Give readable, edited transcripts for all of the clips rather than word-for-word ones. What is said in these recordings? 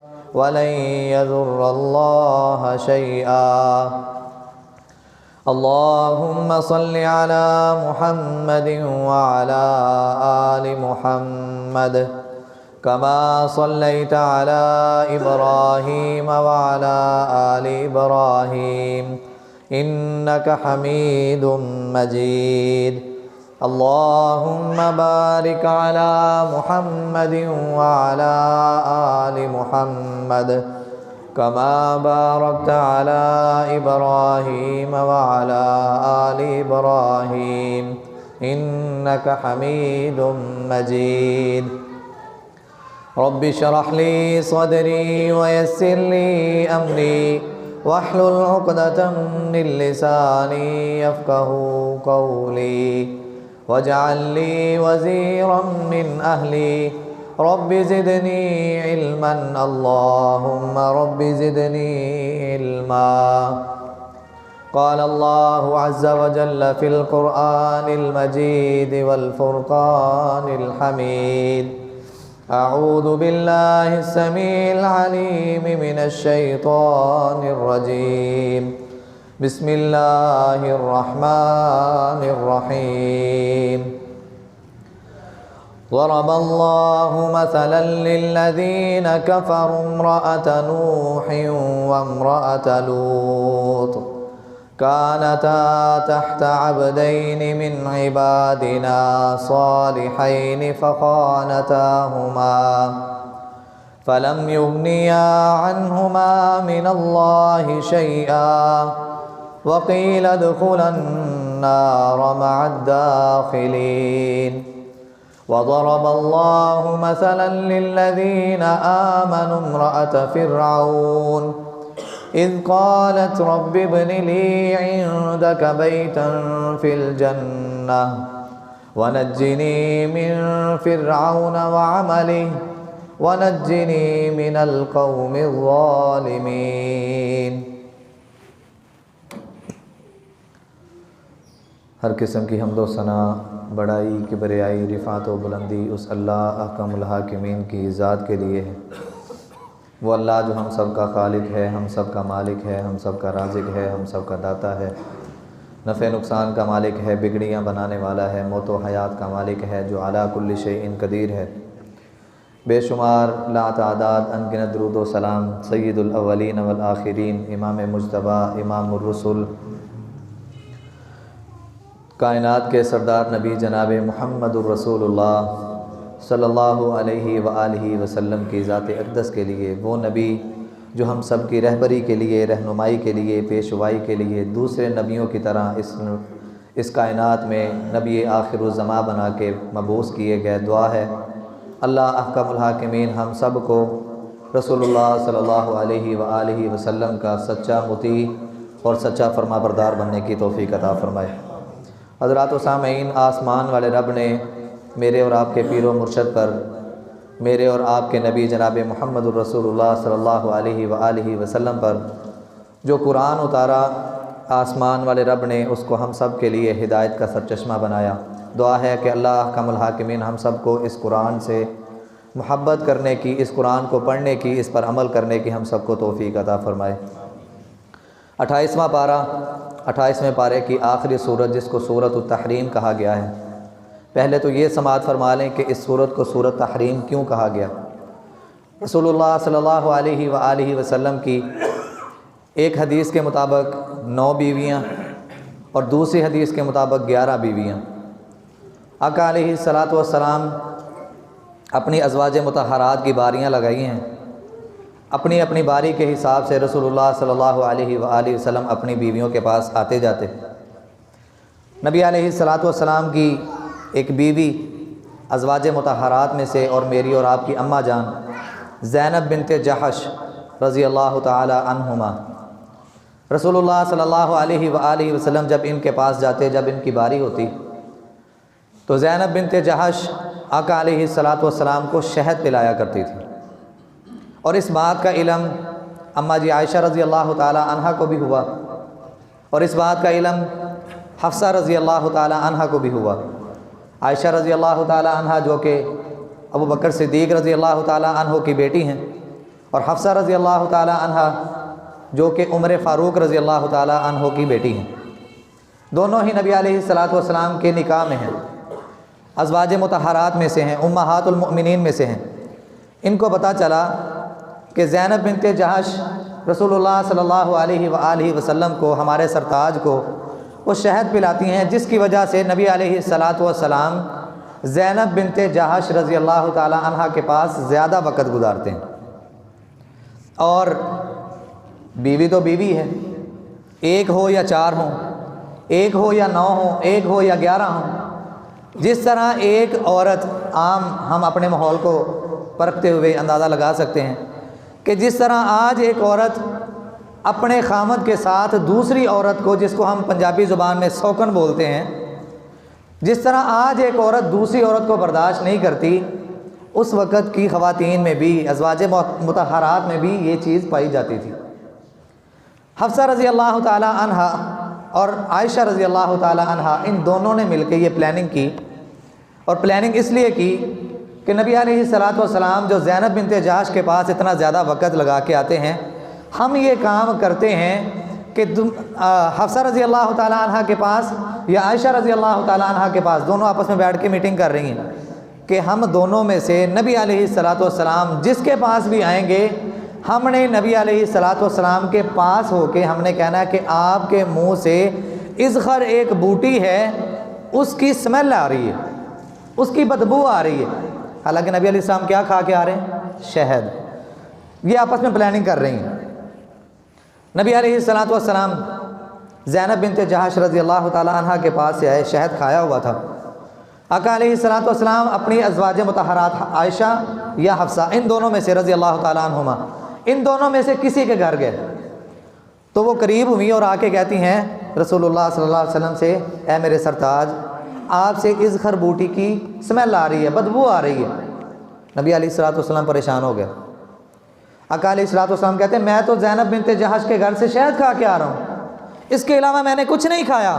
वलन यज़ुर्रल्लाह शैआ। अल्लाहुम्मा सल्लि अला मुहम्मदिन व अला आलि मुहम्मद कमा सल्लैता अला इब्राहीम व अला आलि इब्राहीम इन्नका हमीदुम मजीद। अल्लाहुम्मा बारिक अला मुहम्मदिन व अला आलि मुहम्मद कमा बारकता अला इब्राहीम व अला आलि इब्राहीम इन्नका हमीदुम मजीद। रब्बि शरह ली सदरी व यस्सिर ली अमरी वहलुल उक़दतम मिन लिसानी यफ़क़हू क़ौली वजअल ली वज़ीरम मिन अहली रब्बि ज़िदनी इल्मन। अल्लाहुम्मा रब्बि ज़िदनी इल्मा। क़ाल अल्लाहु अज़्ज़ व जल्ल फ़िल क़ुरआनिल मजीद वल फ़ुरक़ानिल हमीद। अऊज़ु बिल्लाहिस समीइल अलीम मिनश शैतानिर रजीम। बिस्मिल्लाहिर रहमानिर रहीम। ज़रबल्लाहु मसलन लिल्लज़ीना कफ़रू इम्रअत नूहिन व इम्रअत लूत कानता तहत अब्दैनि मिन इबादिना सालिहैनि फ़ख़ानताहुमा फ़लम युग़निया अन्हुमा मिनल्लाहि शैआ वक़ील उद्ख़ुलन नार मअद्दाख़िलीन। वज़रबल्लाहु मसलन लिल्लज़ीना आमनू इम्रअत फ़िरऔन इज़ क़ालत रब्बि इब्नि ली इंदक बैतन फ़िल जन्नह वनज्जिनी मिन फ़िरऔन व अमलिही वनज्जिनी मिनल क़ौमिज़ ज़ालिमीन। हर किस्म की हम्दो सना, बड़ाई, किबरियाई, रिफ़ात व बुलंदी उस अल्लाह अहकमुल हाकिमीन की ज़ात के लिए है। वो अल्लाह जो हम सब का खालिक है, हम सब का मालिक है, हम सब का राज़िक है, हम सब का दाता है, नफ़े नुकसान का मालिक है, बिगड़ियाँ बनाने वाला है, मौत व हयात का मालिक है, जो अला कुल्लि शैइन क़दीर है। बेशुमार लातादाद अनगिनत दुरूद व सलाम सय्यिदुल अव्वलीन वल आखिरीन, इमाम मुज्तबा, इमामुर रुसुल, कायनात के सरदार नबी जनाब मुहम्मदुर रसूलुल्लाह सल्लल्लाहु अलैहि व आलिहि वसल्लम की ज़ात अक़दस के लिए, वो नबी जो हम सब की रहबरी के लिए, रहनुमाई के लिए, पेशवाई के लिए दूसरे नबियों की तरह इस कायनात में नबी आखिरुज़्ज़मा बना के मबूस किए गए। दुआ है अल्लाह अहकमुल हाकिमीन हम सब को रसूलुल्लाह सल्लल्लाहु अलैहि व आलिहि वसल्लम का सच्चा मुती और सच्चा फरमाबरदार बनने की तौफ़ीक़ अता फ़रमाए। हज़रात व सामईन, आसमान वाले रब ने मेरे और आपके पीर व मुर्शद पर, मेरे और आपके नबी जनाब मुहम्मदुर रसूलुल्लाह सल्लल्लाहु अलैहि व आलिहि वसल्लम पर जो कुरान उतारा, आसमान वाले रब ने उसको हम सब के लिए हिदायत का सरचश्मा बनाया। दुआ है कि अल्लाह अहकमुल हाकिमीन हम सब को इस कुरान से मोहब्बत करने की, इस कुरान को पढ़ने की, इस पर अमल करने की हम सब को तौफ़ीक़ अता फ़रमाए। 28वां पारा, 28वें पारे की आखिरी सूरत जिसको सूरत तहरीम कहा गया है। पहले तो ये समाअत फरमा लें कि इस सूरत को सूरत तहरीम क्यों कहा गया। रसूलुल्लाह सल्लल्लाहु अलैहि व आलिहि वसल्लम की एक हदीस के मुताबिक 9 बीवियाँ और दूसरी हदीस के मुताबिक 11 बीवियाँ। आका अलैहिस्सलातु वस्सलाम अपनी अज़वाज मुतहरात की बारियाँ लगाई हैं। अपनी अपनी बारी के हिसाब से रसूलुल्लाह सल्लल्लाहु अलैहि व आलिहि वसल्लम अपनी बीवियों के पास आते जाते। नबी अलैहिस्सलातु वस्सलाम की एक बीवी अज़वाज मुतहरात में से और मेरी और आपकी अम्मा जान ज़ैनब बिनते जहश रज़ी अल्लाह ताला अन्हुमा, रसूलुल्लाह सल्लल्लाहु अलैहि व आलिहि वसल्लम जब इनके पास जाते, जब इनकी बारी होती तो ज़ैनब बिनते जहश आका अलैहिस्सलातु वस्सलाम को शहद पिलाया करती थी। और इस बात का इल्म अम्मा जी आयशा रज़ी अल्लाह ताला अन्हा को भी हुआ और इस बात का इल्म हफ्सा रज़ी अल्लाह ताला अन्हा को भी हुआ। आयशा रज़ी अल्लाह ताला अन्हा जो कि अबू बकर सिद्दीक़ रज़ी अल्लाह ताला अन्हो की बेटी हैं और हफ्सा रज़ी अल्लाह ताला अन्हा जो कि उमर फ़ारूक रज़ी अल्लाह ताला अन्हो की बेटी हैं, दोनों ही नबी अलैहिस्सलातु वस्सलाम के निकाह में हैं, अज़वाज मुतहरात में से हैं, उम्महातुल मुमिनीन में से हैं। इनको पता चला कि ज़ैनब बिन्त जहश रसूलुल्लाह सल्लल्लाहु अलैहि वसल्लम को, हमारे सरताज को वो शहद पिलाती हैं, जिसकी वजह से नबी अलैहिस्सलातु वस्सलाम ज़ैनब बिन्त जहश रज़ी अल्लाह ताला अन्हा के पास ज़्यादा वक़्त गुजारते हैं। और बीवी तो बीवी है, एक हो या चार हो, एक हो या 9 हो, एक हो या 11 हो। जिस तरह एक औरत, आम हम अपने माहौल को परखते हुए अंदाज़ा लगा सकते हैं कि जिस तरह आज एक औरत अपने खामद के साथ दूसरी औरत को, जिसको हम पंजाबी ज़ुबान में सौकन बोलते हैं, जिस तरह आज एक औरत दूसरी औरत को बर्दाश्त नहीं करती, उस वक़्त की ख़वातीन में भी, अज़वाज मुतहरात में भी ये चीज़ पाई जाती थी। हफ्सा रज़ी अल्लाह ताला अन्हा और आयशा रज़ी अल्लाह ताला अन्हा, इन दोनों ने मिलकर ये प्लानिंग की। और प्लानिंग इसलिए की कि नबी अलैहिस्सलातु वस्सलाम जो ज़ैनब बिन्त जहश के पास इतना ज़्यादा वक़्त लगा के आते हैं, हम ये काम करते हैं कि हफ्सा रज़ी अल्लाह ताला अन्हा के पास या आयशा रज़ी अल्लाह ताला अन्हा के पास, दोनों आपस में बैठ के मीटिंग कर रही हैं कि हम दोनों में से नबी अलैहिस्सलातु वस्सलाम जिसके पास भी आएंगे, हमने नबी अलैहिस्सलातु वस्सलाम के पास होके हमने कहना है कि आपके मुंह से इज़खर एक बूटी है, उसकी स्मेल आ रही है, उसकी बदबू आ रही है। हालांकि नबी अलैहिस्सलाम क्या खा के आ रहे हैं? शहद। ये आपस में प्लानिंग कर रही हैं। नबी अलैहिस्सलातु वस्सलाम ज़ैनब बिन्त जहश रज़ी अल्लाह ताला अन्हा के पास से आए, शहद खाया हुआ था। आका अलैहिस्सलातु वस्सलाम अपनी अज़वाज मुतहरात आयशा या हफ्सा, इन दोनों में से रज़ी अल्लाह ताला अन्हुमा, इन दोनों में से किसी के घर गए तो वो करीब हुई और आके कहती हैं रसूलुल्लाह सल्लल्लाहु अलैहि वसल्लम से, ए मेरे सरताज, आपसे इज़खर बूटी की स्मेल आ रही है, बदबू आ रही है। नबी अलैहिस्सलातु वस्सलाम परेशान हो गए। आका अलैहिस्सलातु वस्सलाम कहते हैं, मैं तो ज़ैनब बिन्त जहश के घर से शहद खा के आ रहा हूँ, इसके अलावा मैंने कुछ नहीं खाया।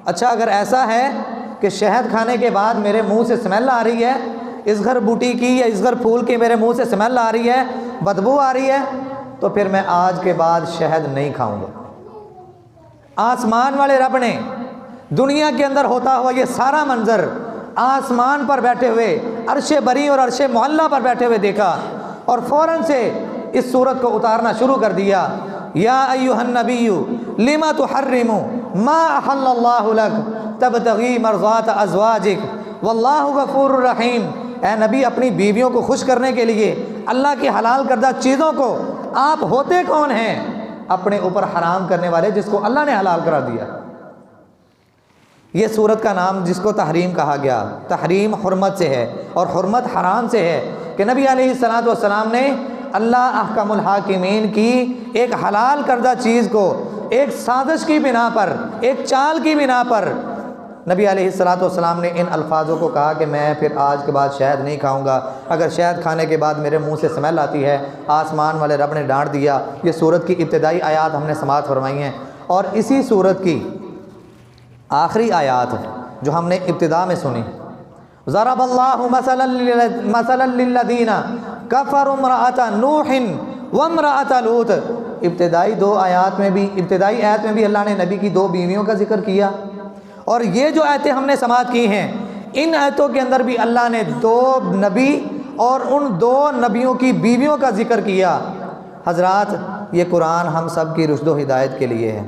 अच्छा, अगर ऐसा है कि शहद खाने के बाद मेरे मुंह से स्मेल आ रही है, इज़खर बूटी की या इज़खर फूल की मेरे मुंह से स्मेल आ रही है, बदबू आ रही है, तो फिर मैं आज के बाद शहद नहीं खाऊंगा। आसमान वाले रब ने दुनिया के अंदर होता हुआ ये सारा मंजर आसमान पर बैठे हुए, अर्शे बरी और अर्शे मुअल्ला पर बैठे हुए देखा और फ़ौरन से इस सूरत को उतारना शुरू कर दिया। या अय्युहन नबिय्यु लिमा तुहर्रिमु मा अहल्लल्लाहु लक तबतगी मर्ज़ात अज़वाजिक वल्लाहु गफ़ूरुर रहीम। ए नबी, अपनी बीवियों को खुश करने के लिए अल्लाह की हलाल करदा चीज़ों को आप होते कौन हैं? अपने ऊपर हराम करने वाले, जिसको अल्लाह ने हलाल करा दिया। ये सूरत का नाम जिसको तहरीम कहा गया, तहरीम हुर्मत से है और हुर्मत हराम से है कि नबी अलैहिस्सलातु वस्सलाम ने अल्लाह अहकमुल हाकिमीन की एक हलाल करदा चीज़ को एक साजिश की बिना पर, एक चाल की बिना पर नबी अलैहिस्सलातु वस्सलाम ने इन अल्फाजों को कहा कि मैं फिर आज के बाद शहद नहीं खाऊंगा। अगर शहद खाने के बाद मेरे मुंह से स्मेल आती है, आसमान वाले रब ने डांट दिया। ये सूरत की इब्तिदाई आयात हमने समाअत फरमाई हैं और इसी सूरत की आखिरी आयात जो हमने इब्तिदा में सुनी, ज़रबल्लाहु मसलन लिल्लज़ीना कफ़रू इम्रअता नूहिन व इम्रअता लूत। इब्तिदाई 2 आयात में भी, इब्तिदाई आयत में भी अल्लाह ने नबी की 2 बीवियों का जिक्र किया और ये जो आयतें हमने समाअत की हैं, इन आयतों के अंदर भी अल्लाह ने 2 नबी और उन 2 नबियों की बीवियों का जिक्र किया। हज़रात, ये कुरान हम सब की रुश्द व हिदायत के लिए है।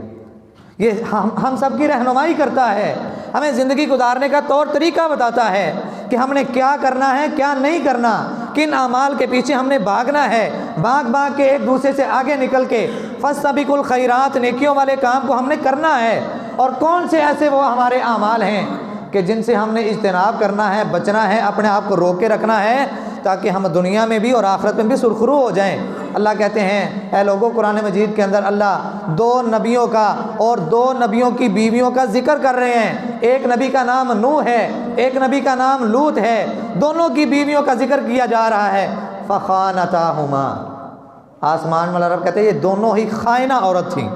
ये हम सब की रहनुमाई करता है, हमें ज़िंदगी गुजारने का तौर तरीका बताता है कि हमने क्या करना है, क्या नहीं करना, किन अमाल के पीछे हमने भागना है, भाग भाग के एक दूसरे से आगे निकल के फस्तबिकुल खैरात, नेकियों वाले काम को हमने करना है। और कौन से ऐसे वो हमारे अमाल हैं कि जिनसे हमने इज्तनाब करना है, बचना है, अपने आप को रोक के रखना है, ताकि हम दुनिया में भी और आखिरत में भी सुरखरू हो जाएं। अल्लाह कहते हैं, ऐ लोगों, कुरान मजीद के अंदर अल्लाह 2 नबियों का और 2 नबियों की बीवियों का जिक्र कर रहे हैं। एक नबी का नाम नूह है, एक नबी का नाम लूत है। दोनों की बीवियों का जिक्र किया जा रहा है। फ़ख़ानताहुमा, आसमान वाला रब कहते हैं ये दोनों ही खाइना औरत थी,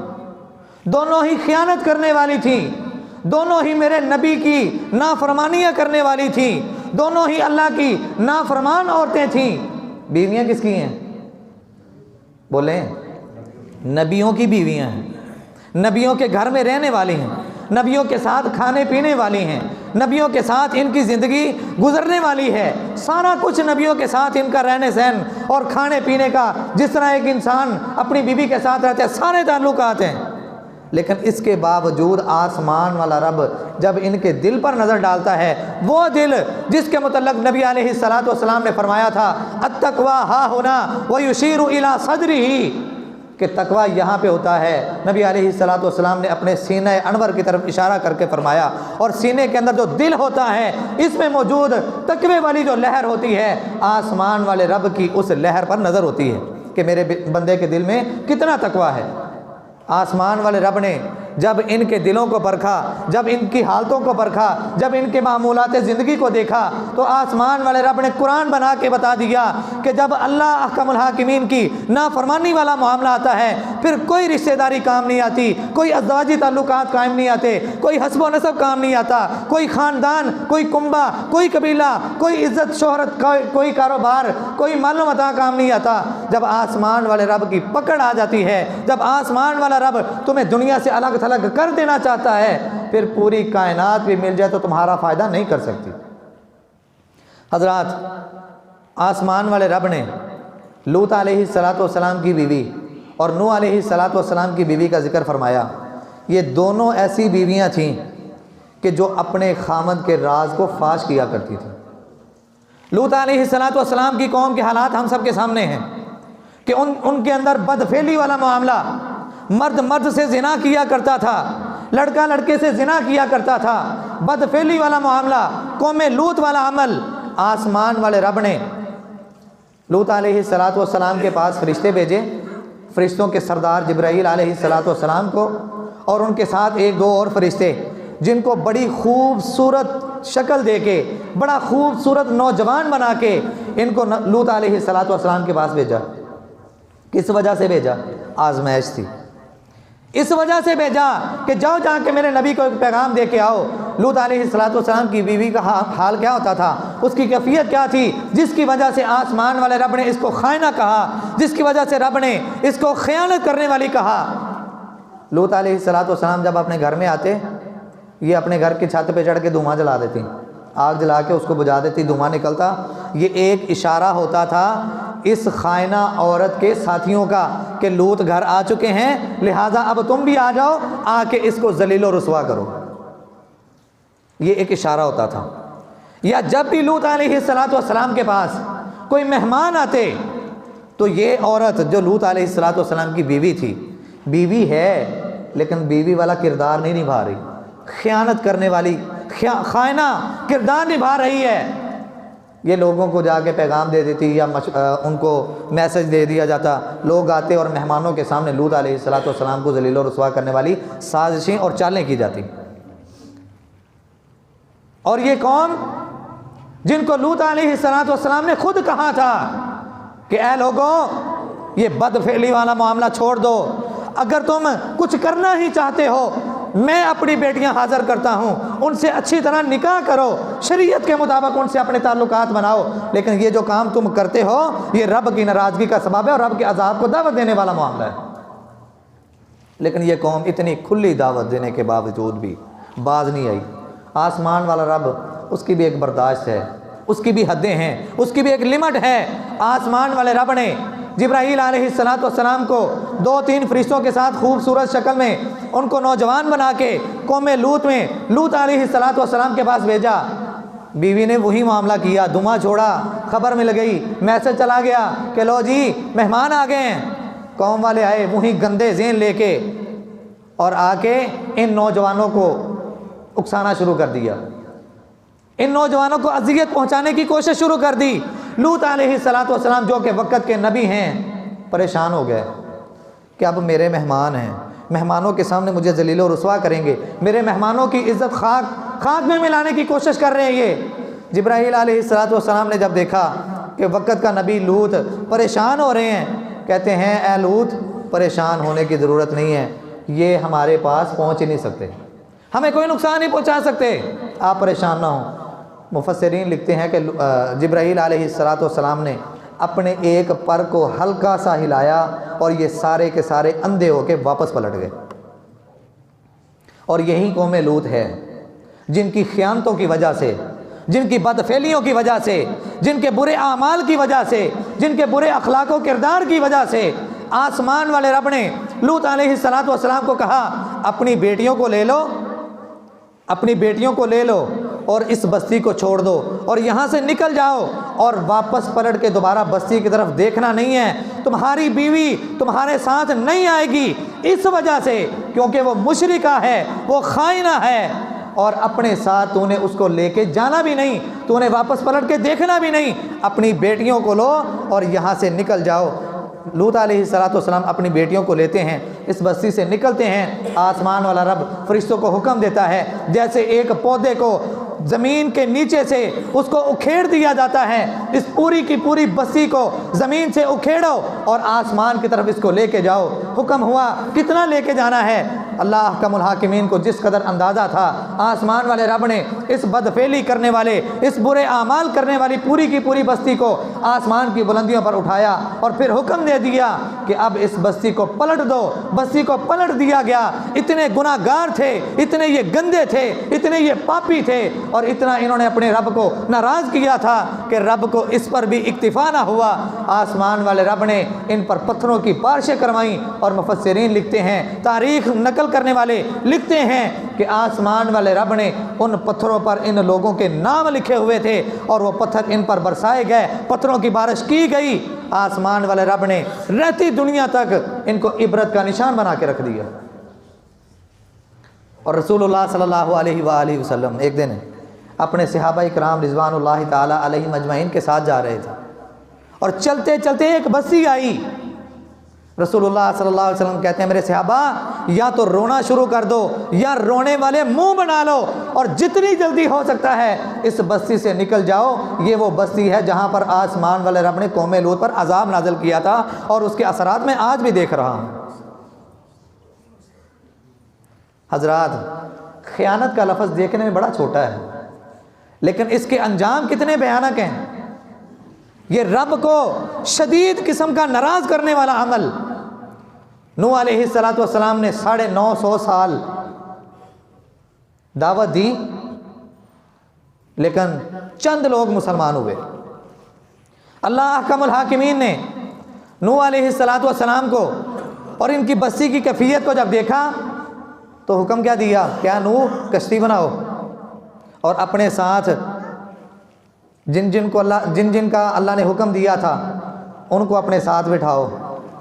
दोनों ही खियानत करने वाली थी, दोनों ही मेरे नबी की नाफरमानियाँ करने वाली थी, दोनों ही अल्लाह की नाफरमान औरतें थीं। बीवियाँ किसकी हैं? बोलें, नबियों की बीवियां हैं, नबियों के घर में रहने वाली हैं, नबियों के साथ खाने पीने वाली हैं, नबियों के साथ इनकी ज़िंदगी गुजरने वाली है। सारा कुछ नबियों के साथ इनका रहने सहन और खाने पीने का, जिस तरह एक इंसान अपनी बीवी के साथ रहता है, सारे ताल्लुकात हैं। लेकिन इसके बावजूद आसमान वाला रब जब इनके दिल पर नज़र डालता है, वो दिल जिसके मुतल्लक़ नबी अलैहिस्सलातु वस्सलाम ने फरमाया था अत्तक़वा हा हुना व युशीरु इला सदरिही, कि तकवा यहाँ पे होता है। नबी अलैहिस्सलातु वस्सलाम ने अपने सीने अनवर की तरफ इशारा करके फरमाया, और सीने के अंदर जो दिल होता है इसमें मौजूद तकवे वाली जो लहर होती है, आसमान वाले रब की उस लहर पर नज़र होती है कि मेरे बंदे के दिल में कितना तकवा है। आसमान वाले रब ने जब इनके दिलों को परखा, जब इनकी हालतों को परखा, जब इनके मामूलात ज़िंदगी को देखा, तो आसमान वाले रब ने कुरान बना के बता दिया कि जब अल्लाह अहकमुल हाकिमीन की नाफरमानी वाला मामला आता है, फिर कोई रिश्तेदारी काम नहीं आती, कोई अज़वाजी ताल्लुकात कायम नहीं आते, कोई हस्ब व नसब काम नहीं आता, कोई ख़ानदान, कोई कुंबा, कोई कबीला, कोई इज़्ज़त शोहरत, कोई कारोबार, कोई मालूम अता काम नहीं आता। जब आसमान वाले रब की पकड़ आ जाती है, जब आसमान वाला रब तुम्हें दुनिया से अलग थलग कर देना चाहता है, फिर पूरी कायनात भी मिल जाए तो तुम्हारा फ़ायदा नहीं कर सकती। हज़रात, आसमान वाले रब ने लूत अलैहिस्सलातु वस्सलाम की बीवी और नूह अलैहिस्सलातु वस्सलाम की बीवी का जिक्र फरमाया। ये दोनों ऐसी बीवियां थीं कि जो अपने खामद के राज को फाश किया करती थी। लूत अलैहिस्सलातु वस्सलाम की कौम के हालात हम सब के सामने हैं कि उनके अंदर बदफेली वाला मामला, मर्द मर्द से जिना किया करता था, लड़का लड़के से जिना किया करता था, बदफेली वाला मामला, कौमे लूत वाला अमल। आसमान वाले रब ने लूत अलैहिस्सलातु वस्सलाम के पास फरिश्ते भेजे, फरिश्तों के सरदार जिब्राईल अलैहिस्सलातु वस्सलाम को, और उनके साथ एक दो और फरिश्ते जिनको बड़ी खूबसूरत शक्ल दे के, बड़ा खूबसूरत नौजवान बना के इनको लूत अलैहिस्सलातु वस्सलाम के पास भेजा। किस वजह से भेजा? आजमाइश थी। इस वजह से भेजा कि जाओ जाके मेरे नबी को एक पैगाम दे के आओ। लूत अलैहिस्सलातु वस्सलाम की बीवी का हाल क्या होता था, उसकी कैफियत क्या थी, जिसकी वजह से आसमान वाले रब ने इसको खायना कहा, जिसकी वजह से रब ने इसको खयानत करने वाली कहा। लूत अलैहिस्सलातु वस्सलाम जब अपने घर में आते, ये अपने घर की छत पे चढ़ के धुआं जला देती, आग जला के उसको बुझा देती, धुआं निकलता। ये एक इशारा होता था इस खायना औरत के साथियों का कि लूत घर आ चुके हैं, लिहाजा अब तुम भी आ जाओ, आके इसको जलीलो रुसवा करो। ये एक इशारा होता था। या जब भी लूत अलैहिस्सलातु वस्सलाम के पास कोई मेहमान आते, तो ये औरत जो लूत अलैहिस्सलातु वस्सलाम की बीवी थी, बीवी है लेकिन बीवी वाला किरदार नहीं निभा रही, खयानत करने वाली, खायना किरदार निभा रही है। ये लोगों को जाके पैगाम दे देती या उनको मैसेज दे दिया जाता, लोग आते और मेहमानों के सामने लूत अलैहिस्सलातु वस्सलाम को जलील और रुसवा करने वाली साजिशें और चालें की जाती। और ये कौम जिनको लूत अलैहिस्सलातु वस्सलाम ने खुद कहा था कि ऐ लोगों, ये बदफेली वाला मामला छोड़ दो, अगर तुम कुछ करना ही चाहते हो, मैं अपनी बेटियां हाजिर करता हूं, उनसे अच्छी तरह निकाह करो, शरीयत के मुताबिक उनसे अपने ताल्लुकात बनाओ, लेकिन ये जो काम तुम करते हो ये रब की नाराज़गी का सबब है और रब के अजाब को दावत देने वाला मामला है। लेकिन ये कौम इतनी खुली दावत देने के बावजूद भी बाज नहीं आई। आसमान वाला रब, उसकी भी एक बर्दाश्त है, उसकी भी हदें हैं, उसकी भी एक लिमिट है। आसमान वाले रब ने जिब्राईल अलैहिस्सलातु वस्सलाम को 2-3 फरिश्तों के साथ खूबसूरत शक्ल में उनको नौजवान बना के कौमे लूत में लूत अलैहिस्सलातु वस्सलाम के पास भेजा। बीवी ने वही मामला किया, धुआं छोड़ा, खबर मिल गई, मैसेज चला गया कि लो जी मेहमान आ गए हैं। कौम वाले आए वही गंदे ज़ेन लेके और आके इन नौजवानों को उकसाना शुरू कर दिया, इन नौजवानों को अज़ियत पहुँचाने की कोशिश शुरू कर दी। लूत अलैहिस्सलातु वस्सलाम जो कि वक़्त के नबी हैं, परेशान हो गए कि अब मेरे मेहमान हैं, मेहमानों के सामने मुझे जलील और रुसवा करेंगे, मेरे मेहमानों की इज़्ज़त खाक में मिलाने की कोशिश कर रहे हैं ये। जिब्राईल अलैहिस्सलातु वस्सलाम ने जब देखा कि वक़्त का नबी लूत परेशान हो रहे हैं, कहते हैं ऐ लूत, परेशान होने की ज़रूरत नहीं है, ये हमारे पास पहुँच ही नहीं सकते, हमें कोई नुकसान नहीं पहुँचा सकते, आप परेशान ना हो। मुफस्सिरीन लिखते हैं कि जिब्राईल अलैहिस्सलातु वस्सलाम ने अपने एक पर को हल्का सा हिलाया और ये सारे के सारे अंधे होके वापस पलट गए। और यही कौम लूत है जिनकी ख़यानतों की वजह से, जिनकी बदफेलियों की वजह से, जिनके बुरे आमाल की वजह से, जिनके बुरे अखलाक़ व किरदार की वजह से आसमान वाले रब ने लूत अलैहिस्सलातु वस्सलाम को कहा, अपनी बेटियों को ले लो, अपनी बेटियों को ले लो और इस बस्ती को छोड़ दो और यहाँ से निकल जाओ और वापस पलट के दोबारा बस्ती की तरफ देखना नहीं है। तुम्हारी बीवी तुम्हारे साथ नहीं आएगी इस वजह से क्योंकि वो मुशरिका है, वो खाइना है, और अपने साथ तूने उसको लेके जाना भी नहीं, तूने वापस पलट के देखना भी नहीं। अपनी बेटियों को लो और यहाँ से निकल जाओ। लूत अलैहिस्सलातु वस्सलाम अपनी बेटियों को लेते हैं, इस बस्ती से निकलते हैं। आसमान वाला रब फरिश्तों को हुक्म देता है, जैसे एक पौधे को ज़मीन के नीचे से उसको उखेड़ दिया जाता है, इस पूरी की पूरी बस्ती को ज़मीन से उखेड़ो और आसमान की तरफ इसको लेके जाओ। हुक्म हुआ, कितना लेके जाना है? अल्लाह अहकमुल हाकिमीन को जिस कदर अंदाज़ा था, आसमान वाले रब ने इस बदफेली करने वाले, इस बुरे आमाल करने वाली पूरी की पूरी बस्ती को आसमान की बुलंदियों पर उठाया और फिर हुक्म दे दिया कि अब इस बस्ती को पलट दो। बस्ती को पलट दिया गया। इतने गुनाहगार थे, इतने ये गंदे थे, इतने ये पापी थे और इतना इन्होंने अपने रब को नाराज़ किया था कि रब को इस पर भी इक्तिफा ना हुआ। आसमान वाले रब ने इन पर पत्थरों की बारिशें करवाईं और मुफस्सिरीन लिखते हैं, तारीख़ नकल करने वाले लिखते हैं कि आसमान वाले रब ने उन पत्थरों पर इन लोगों के नाम लिखे हुए थे और वो पत्थर इन पर बरसाए गए, पत्थरों की बारिश की गई। आसमान वाले रब ने रहती दुनिया तक इनको इबरत का निशान बना के रख दिया। और रसूलुल्लाह सल्लल्लाहु अलैहि वसल्लम एक दिन अपने सहाबा इकराम रिज़वानुल्लाहि ताला अलैहिम अजमईन के साथ जा रहे थे और चलते चलते एक बस्ती आई। रसूलुल्लाह सल्लल्लाहु अलैहि वसल्लम कहते हैं, मेरे सहाबा या तो रोना शुरू कर दो या रोने वाले मुंह बना लो और जितनी जल्दी हो सकता है इस बस्ती से निकल जाओ। ये वो बस्ती है जहाँ पर आसमान वाले रब ने कौम लूत पर अजाब नाज़िल किया था और उसके असरात मैं आज भी देख रहा हूँ। हजरात, ख़यानत का लफ्ज़ देखने में बड़ा छोटा है लेकिन इसके अंजाम कितने भयानक हैं। ये रब को शदीद किस्म का नाराज़ करने वाला अमल। नूह अलैहिस्सलातु वस्सलाम ने 950 साल दावत दी लेकिन चंद लोग मुसलमान हुए। अल्लाह अहकमुल हाकिमीन ने नूह अलैहिस्सलातु वस्सलाम को और इनकी बस्ती की कैफियत को जब देखा तो हुक्म क्या दिया, क्या नूह कश्ती बनाओ और अपने साथ जिन जिन का अल्लाह ने हुक्म दिया था उनको अपने साथ बिठाओ,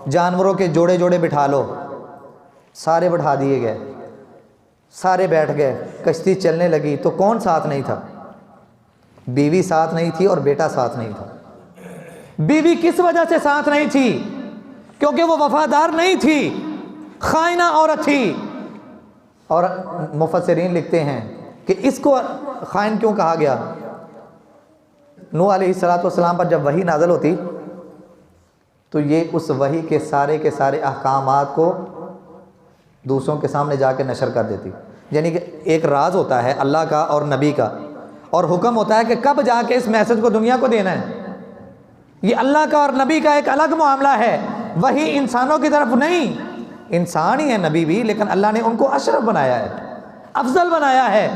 जानवरों के जोड़े जोड़े बिठा लो। सारे बिठा दिए गए, सारे बैठ गए, कश्ती चलने लगी। तो कौन साथ नहीं था? बीवी साथ नहीं थी और बेटा साथ नहीं था। बीवी किस वजह से साथ नहीं थी? क्योंकि वो वफादार नहीं थी, खाइना औरत थी। और मुफस्सिरीन लिखते हैं कि इसको खाइन क्यों कहा गया? नूह अलैहिस्सलातु वस्सलाम पर जब वही नाज़िल होती तो ये उस वही के सारे अहकामात को दूसरों के सामने जाके नशर कर देती। यानी कि एक राज होता है अल्लाह का और नबी का और हुक्म होता है कि कब जाके इस मैसेज को दुनिया को देना है। ये अल्लाह का और नबी का एक अलग मामला है, वही इंसानों की तरफ नहीं। इंसान ही है नबी भी, लेकिन अल्लाह ने उनको अशरफ बनाया है, अफजल बनाया है।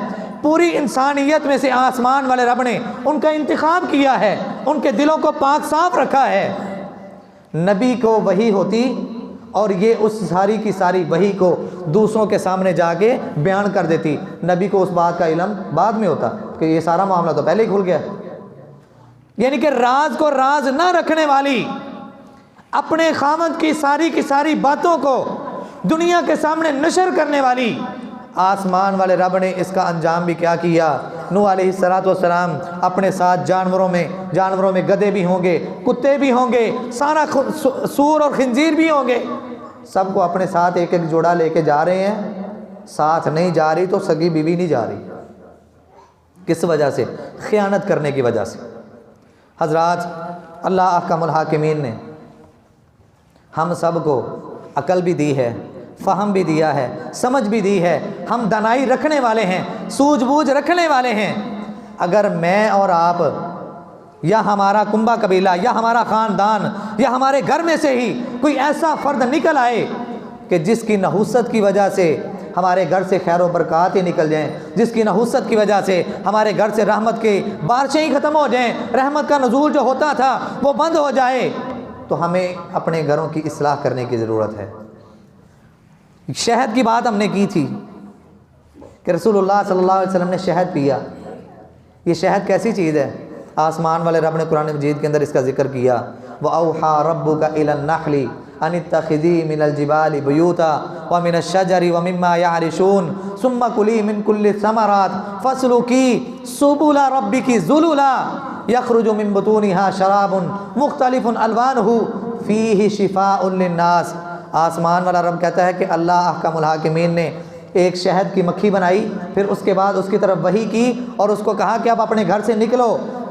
पूरी इंसानियत में से आसमान वाले रब ने उनका इंतखाब किया है, उनके दिलों को पाक साफ रखा है। नबी को वही होती और ये उस सारी की सारी वही को दूसरों के सामने जाके बयान कर देती। नबी को उस बात का इल्म बाद में होता कि ये सारा मामला तो पहले ही खुल गया। यानी कि राज को राज ना रखने वाली, अपने खामद की सारी बातों को दुनिया के सामने नशर करने वाली, आसमान वाले रब ने इसका अंजाम भी क्या किया। नूह अलैहिस्सलातु वस्सलाम अपने साथ जानवरों में गधे भी होंगे, कुत्ते भी होंगे, सारा सूर और खिंजीर भी होंगे, सबको अपने साथ एक एक जोड़ा लेके जा रहे हैं। साथ नहीं जा रही तो सगी बीवी नहीं जा रही। किस वजह से? ख़यानत करने की वजह से। हजरात, अल्लाह अहकमुल हाकिमीन ने हम सब को अकल भी दी है, फ़हम भी दिया है, समझ भी दी है। हम दानाई रखने वाले हैं, सूझबूझ रखने वाले हैं। अगर मैं और आप या हमारा कुंबा कबीला या हमारा ख़ानदान या हमारे घर में से ही कोई ऐसा फ़र्द निकल आए कि जिसकी नहुसत की वजह से हमारे घर से खैर व बरक़ात ही निकल जाएँ, जिसकी नहुसत की वजह से हमारे घर से रहमत के बारिशें ही ख़त्म हो जाएँ, रहमत का नज़ूल जो होता था वो बंद हो जाए, तो हमें अपने घरों की इस्लाह करने की ज़रूरत है। शहद की बात हमने की थी कि रसूलुल्लाह सल्लल्लाहु अलैहि वसल्लम ने शहद पिया। ये शहद कैसी चीज़ है? आसमान वाले रब ने कुरान मजीद के अंदर इसका ज़िक्र किया, व औहा रब्बुका इलन नखली अनित्तखिज़ी मिनल जिबाली बुयूता व मिनश शजरी व मिम्मा यारिशून सुम्मा कुली मिन कुल्लि समरात फस्लुकी सुबुला रब्बिकी ज़ुलुला यखरुजु मिन बुतूनिहा शराबुन मुख्तलिफुन अलवानुहु फ़ीहि शिफ़ाउन लिन्नास। आसमान वाला रब कहता है कि अल्लाह अहकामुल हाकिमीन ने एक शहद की मक्खी बनाई, फिर उसके बाद उसकी तरफ वही की और उसको कहा कि अब अपने घर से निकलो,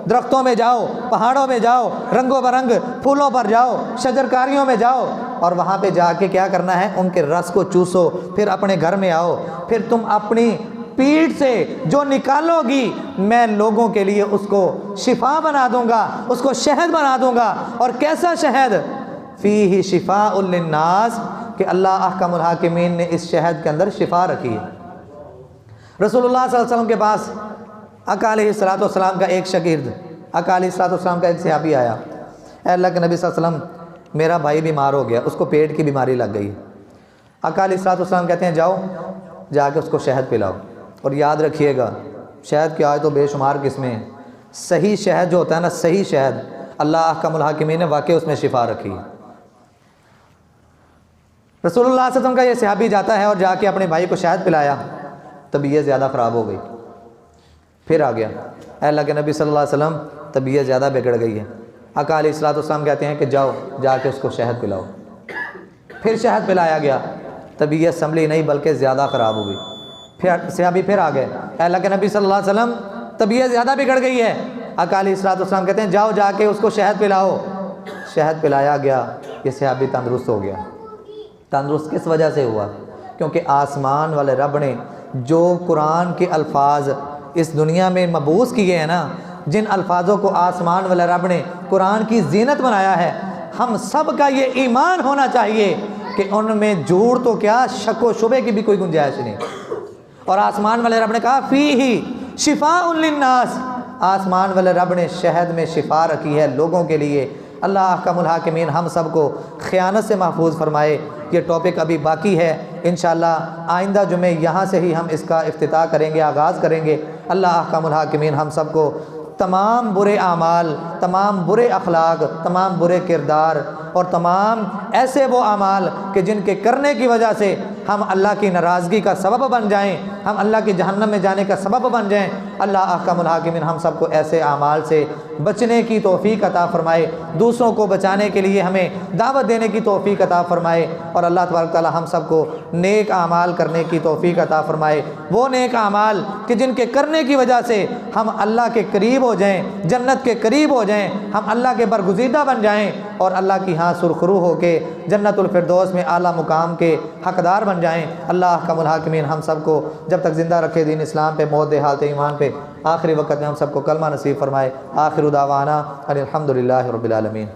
दरख्तों में जाओ, पहाड़ों में जाओ, रंगों बरंग फूलों पर जाओ, शजरकारियों में जाओ और वहाँ पे जाके क्या करना है, उनके रस को चूसो, फिर अपने घर में आओ, फिर तुम अपनी पीठ से जो निकालोगी मैं लोगों के लिए उसको शिफा बना दूंगा, उसको शहद बना दूंगा। और कैसा शहद? फ़ीही शिफ़ाउन लिन्नास, कि अल्लाह अहकामुल हाकिमीन ने इस शहद के अंदर शिफा रखी है। रसूलुल्लाह सल्लल्लाहु अलैहि वसल्लम के पास आका अलैहिस्सलातु वस्सलाम का एक शागिर्द, आका अलैहिस्सलातु वस्सलाम का एक सहाबी आया, अल्लाह के नबी सल्लल्लाहु अलैहि वसल्लम मेरा भाई बीमार हो गया, उसको पेट की बीमारी लग गई। आका अलैहिस्सलातु वस्सलाम कहते हैं जाओ जाके उसको शहद पिलाओ, और याद रखिएगा शहद की आज तो बेशुमार किस्में हैं। सही शहद जो होता है ना, सही शहद अल्लाह अहकामुल हाकिमीन ने वाकई उसमें शिफा रखी है। रसूलुल्लाह सल्लल्लाहु अलैहि वसल्लम का ये सहाबी जाता है और जाके अपने भाई को शहद पिलाया, तबीयत ज़्यादा ख़राब हो गई। फिर आ गया अल्लाह के नबी सल्लल्लाहु अलैहि वसल्लम, तबीयत ज़्यादा बिगड़ गई है। आका अलैहिस्सलातु वस्सलाम कहते हैं कि जाओ जाके उसको शहद पिलाओ। फिर शहद पिलाया गया, तबीयत संभली नहीं बल्कि ज़्यादा ख़राब हो गई। फिर सहाबी फिर आ गए, अल्लाह के नबी सल्लल्लाहु अलैहि वसल्लम तबीयत ज़्यादा बिगड़ गई है। आका अलैहिस्सलातु वस्सलाम कहते हैं जाओ जाके उसको शहद पिलाओ। शहद पिलाया गया, ये सहाबी तंदुरुस्त हो गया। तंदुरुस्त किस वजह से हुआ? क्योंकि आसमान वाले रब ने जो कुरान के अल्फाज इस दुनिया में मबूस किए हैं ना, जिन अल्फाजों को आसमान वाले रब ने कुरान की जीनत बनाया है, हम सब का ये ईमान होना चाहिए कि उनमें झूठ तो क्या, शक व शुबे की भी कोई गुंजाइश नहीं। और आसमान वाले रब ने कहा फ़ीही शिफ़ाउन लिन्नास, आसमान वाले रब ने शहद में शिफा रखी है लोगों के लिए। अल्लाह अहकामुल हाकिमीन हम सब को ख़यानत से महफूज फरमाए। ये टॉपिक अभी बाकी है, इंशाअल्लाह आइंदा जुमे यहाँ से ही हम इसका इफ्तिताह करेंगे, आगाज़ करेंगे। अल्लाह अहकामुल हाकिमीन हम सब को तमाम बुरे आमाल, तमाम बुरे अखलाक, तमाम बुरे किरदार और तमाम ऐसे वो आमाल कि जिनके करने की वजह से हम अल्लाह की नाराज़गी का सबब बन जाएं, हम अल्लाह की जहन्नम में जाने का सबब बन जाएं। अल्लाह अहकामुल हाकिमीन हम सबको ऐसे आमाल से बचने की तौफ़ीक अता फ़रमाए, दूसरों को बचाने के लिए हमें दावत देने की तौफ़ीक अता फ़रमाए। और अल्लाह तबारक तआला हम सबको नेक आमाल करने की तौफ़ीक अता फ़रमाए, वो नेक आमाल कि जिनके करने की वजह से हम अल्लाह के करीब हो जाएं, जन्नत के करीब हो जाएं, हम अल्लाह के बरगुज़ीदा बन जाएं और अल्लाह की यहाँ सुरखरू हो के जन्नतुल फिरदौस में आला मुकाम के हक़दार बन जाएं। अल्लाह अहकामुल हाकिमीन हम सबको जब तक ज़िंदा रखे दीन इस्लाम पे, मौत हालत ईमान पे, आखिरी वक़्त में हम सबको कलमा नसीब फ़रमाए। आखिर दावाना अनिल हम्दुलिल्लाहि रब्बिल आलमीन।